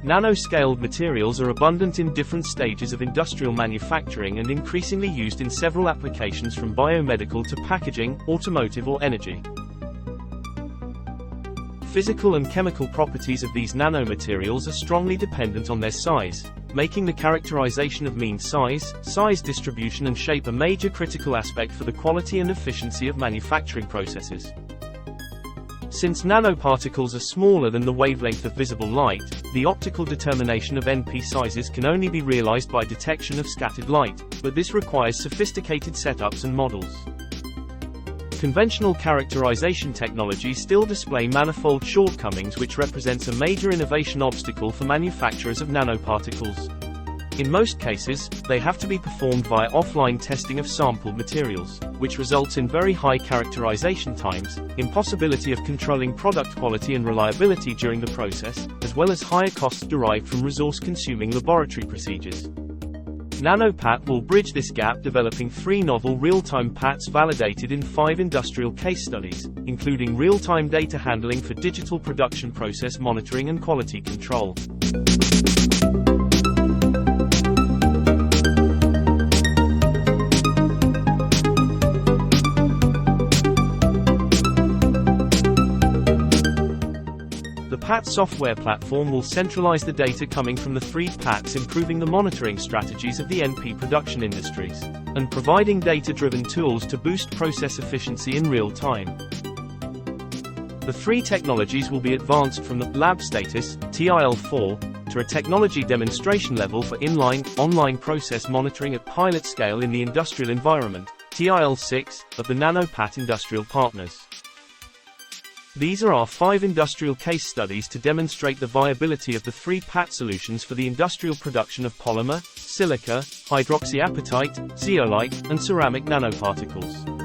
Nanoscaled materials are abundant in different stages of industrial manufacturing and increasingly used in several applications from biomedical to packaging, automotive or energy. Physical and chemical properties of these nanomaterials are strongly dependent on their size, making the characterization of mean size, size distribution and shape a major critical aspect for the quality and efficiency of manufacturing processes. Since nanoparticles are smaller than the wavelength of visible light, the optical determination of NP sizes can only be realized by detection of scattered light, but this requires sophisticated setups and models. Conventional characterization technologies still display manifold shortcomings, which represents a major innovation obstacle for manufacturers of nanoparticles. In most cases, they have to be performed via offline testing of sampled materials, which results in very high characterization times, impossibility of controlling product quality and reliability during the process, as well as higher costs derived from resource-consuming laboratory procedures. NanoPAT will bridge this gap, developing 3 novel real-time PATs validated in 5 industrial case studies, including real-time data handling for digital production process monitoring and quality control. The PAT software platform will centralize the data coming from the 3 PATs, improving the monitoring strategies of the NP production industries, and providing data-driven tools to boost process efficiency in real time. The 3 technologies will be advanced from the lab status, TIL4, to a technology demonstration level for inline, online process monitoring at pilot scale in the industrial environment, TIL6, of the NanoPAT industrial partners. These are our 5 industrial case studies to demonstrate the viability of the 3 PAT solutions for the industrial production of polymer, silica, hydroxyapatite, zeolite, and ceramic nanoparticles.